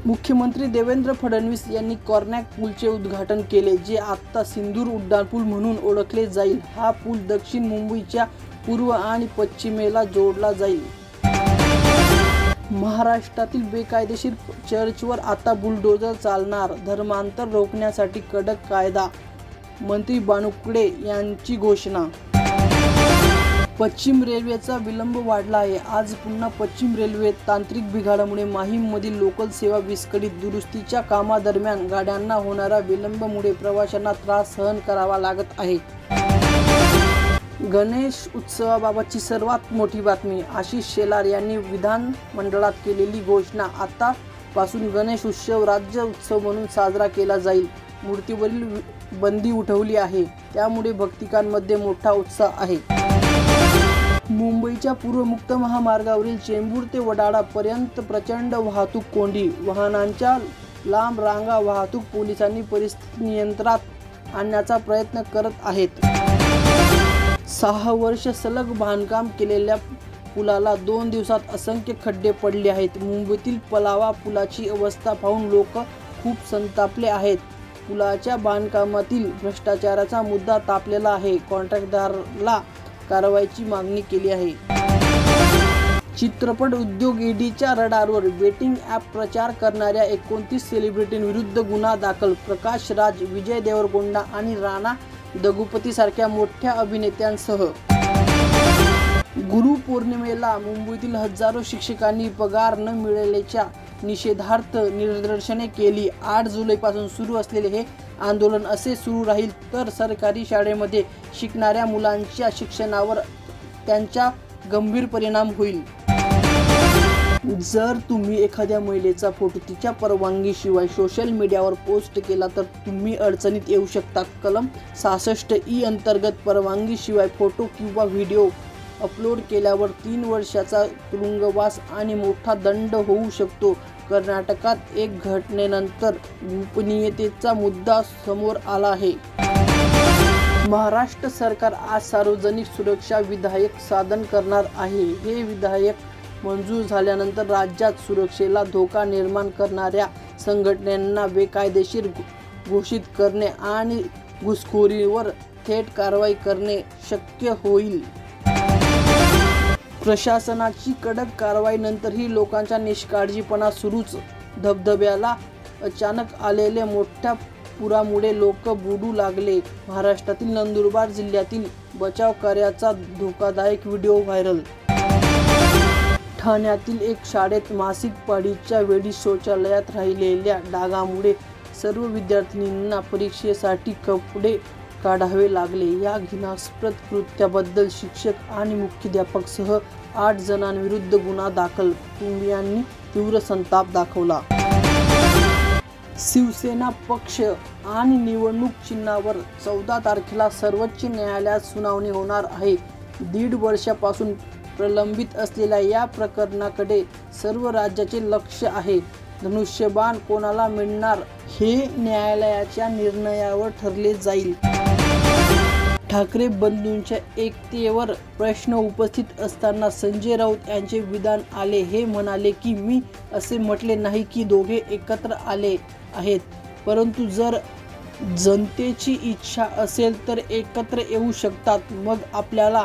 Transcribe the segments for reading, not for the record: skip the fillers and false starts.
मुख्यमंत्री देवेंद्र फडणवीस यांनी कॉर्नॅक पूलचे उद्घाटन केले, जे आता सिंदूर उड्डाणपूल म्हणून ओळखले जाईल। हा पूल दक्षिण मुंबईच्या पूर्व आणि पश्चिमेला जोडला जाईल। महाराष्ट्रातील बेकायदेशीर चर्चवर आता बुलडोझर चालणार, धर्मांतर रोखण्यासाठी कडक कायदा, मंत्री बावनकुळे यांची घोषणा। पश्चिम रेल्वेचा विलंब वाढला आहे। आज पुन्हा पश्चिम रेल्वेत तांत्रिक बिघाडामुळे माहीममधील लोकल सेवा विस्कळीत। दुरुस्तीच्या कामादरम्यान गाड्यांना होणाऱ्या विलंबामुळे प्रवाशांना त्रास सहन करावा लागत आहे। गणेश उत्सवाबाबतची सर्वात मोठी बातमी, आशिष शेलार यांनी विधान मंडळात केलेली घोषणा। आतापासून गणेश उत्सव राज्य उत्सव म्हणून साजरा केला जाईल। मूर्तीवरील बंदी उठवली आहे, त्यामुळे भक्तिकांमध्ये मोठा उत्साह आहे। मुंबईच्या पूर्व मुक्त महामार्गावरील चेंबूर ते वडाळा पर्यंत प्रचंड वाहतूक कोंडी, वाहनांच्या लांब रांगा। वाहतूक पोलिसांनी परिस्थिती नियंत्रणात आणण्याचा प्रयत्न करत आहेत। 6 वर्ष सलग बांधकाम केलेल्या पुलाला 2 दिवसात असंख्य खड्डे पडले आहेत। मुंबईतील पलावा पुलाची अवस्था पाहून लोक खूप संतापले आहेत। पुलाच्या बांधकामातील भ्रष्टाचाराचा मुद्दा तापलेला आहे। कॉन्ट्रॅक्टदाराला कारवाईची मागणी केली आहे। चित्रपट उद्योग ईडीच्या रडारवर, बेटिंग ॲप प्रचार करणाऱ्या 29 सेलिब्रिटींविरुद्ध गुन्हा दाखल। प्रकाश राज, विजय देवरकोंडा आणि राणा दगुपती सारख्या मोठ्या अभिनेत्यांसह। गुरुपौर्णिमेला मुंबईतील हजारो शिक्षकांनी पगार न मिळाल्याच्या निषेधार्थ निदर्शने केली। 8 जुलैपासून सुरू असलेले हे आंदोलन असे सुरू राहील तर सरकारी शाळेमध्ये शिकणाऱ्या मुलांच्या शिक्षणावर त्यांचा गंभीर परिणाम होईल। जर तुम्ही एखाद्या महिलेचा फोटो तिच्या परवानगीशिवाय सोशल मीडियावर पोस्ट केला तर तुम्ही अडचणीत येऊ शकता। कलम 66E अंतर्गत परवानगीशिवाय फोटो किंवा व्हिडिओ अपलोड केल्यावर 3 वर्षाचा तुरुंगवास आणि मोठा दंड होऊ शकतो। कर्नाटकात एक घटनेनंतर गोपनीयतेचा मुद्दा समोर आला आहे। महाराष्ट्र सरकार आज सार्वजनिक सुरक्षा विधेयक सादर करणार आहे। हे विधेयक मंजूर झाल्यानंतर राज्यात सुरक्षेला धोका निर्माण करणाऱ्या संघटनांना बेकायदेशीर घोषित करणे आणि घुसखोरीवर थेट कारवाई करणे शक्य होईल। प्रशासनाची कडक कारवाईनंतरही लोकांचा निष्काळजीपणा सुरूच। धबधब्याला अचानक आलेल्या मोठ्या पुरामुळे लोक बुडू लागले। महाराष्ट्रातील नंदुरबार जिल्ह्यातील बचाव कार्याचा धोकादायक व्हिडिओ व्हायरल। ठाण्यातील एक शाळेत मासिक पाळीच्या वेळी शौचालयात राहिलेल्या डागामुळे सर्व विद्यार्थिनींना परीक्षेसाठी कपडे काढावे लागले। या घृणास्पद कृत्याबद्दल शिक्षक आणि मुख्याध्यापकासह 8 जणांविरुद्ध गुन्हा दाखल। कुटुंबियांनी तीव्र संताप दाखवला। शिवसेना पक्ष आणि निवडणूक चिन्हावर 14 तारखेला सर्वोच्च न्यायालयात सुनावणी होणार आहे। 1.5 वर्षापासून प्रलंबित असलेल्या या प्रकरणाकडे सर्व राज्याचे लक्ष आहे। धनुष्यबाण कोणाला मिळणार हे न्यायालयाच्या निर्णयावर ठरले जाईल। ठाकरे बंधूंच्या एकतेवर प्रश्न उपस्थित असताना संजय राऊत यांचे विधान आले। हे म्हणाले की मी असे म्हटले नाही की दोघे एकत्र आले आहेत, परंतु जर जनतेची इच्छा असेल तर एकत्र येऊ शकतात। मग आपल्याला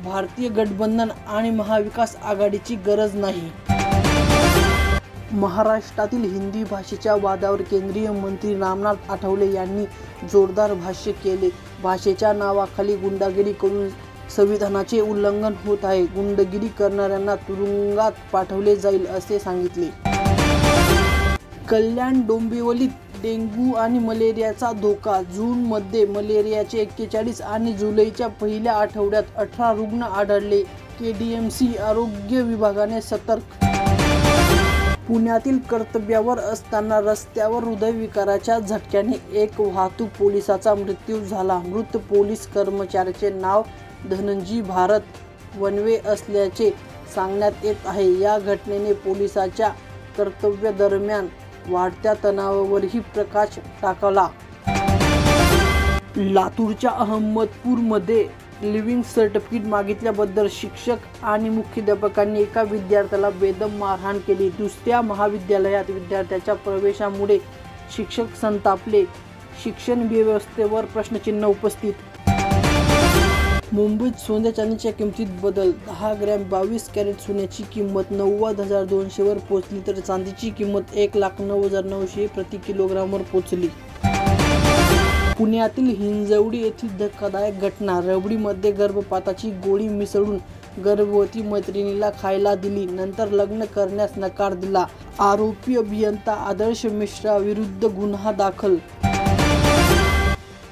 भारतीय गठबंधन आणि महाविकास आघाडीची गरज नाही। महाराष्ट्रातील हिंदी भाषेच्या वादावर केंद्रीय मंत्री रामनाथ आठवले यांनी जोरदार भाष्य केले। भाषेच्या नावाखाली गुंडागिरी करून संविधानाचे उल्लंघन होत आहे। गुंडगिरी करणाऱ्यांना तुरुंगात पाठवले जाईल असे सांगितले। कल्याण डोंबिवलीत डेंग्यू आणि मलेरियाचा धोका। जूनमध्ये मलेरियाचे 41 आणि जुलैच्या पहिल्या आठवड्यात 18 रुग्ण आढळले। KDMC आरोग्य विभागाने सतर्क। पुण्यातील कर्तव्यावर असताना रस्त्यावर हृदयविकाराच्या झटक्याने एक वाहतूक पोलिसाचा मृत्यू झाला। मृत पोलीस कर्मचाऱ्याचे नाव धनंजय भारत वनवे असल्याचे सांगण्यात येत आहे। या घटनेने पोलिसाच्या कर्तव्यादरम्यान वाढत्या तणावावरही प्रकाश टाकला। लातूरच्या अहमदपूरमध्ये लिव्हिंग सर्टिफिकेट मागितल्याबद्दल शिक्षक आणि मुख्याध्यापकांनी एका विद्यार्थ्याला बेदम मारहाण केली. दुसऱ्या महाविद्यालयात विद्यार्थ्याच्या प्रवेशामुळे शिक्षक संतापले. शिक्षण व्यवस्थेवर प्रश्नचिन्ह उपस्थित. मुंबईत सोन्या चांदीच्या किमतीत बदल. 10 ग्रॅम 22 कॅरेट सोन्याची किंमत 90,200 वर पोहोचली तर चांदीची किंमत 1,09,900 प्रति किलोग्रामवर पोहोचली. पुण्यातील हिंजवडी येथील धक्कादायक घटना. रबडीमध्ये गर्भपाताची गोळी मिसळून गर्भवती मैत्रिणीला खायला दिली, नंतर लग्न करण्यास नकार दिला. आरोपी अभियंता आदर्श मिश्रा विरुद्ध गुन्हा दाखल.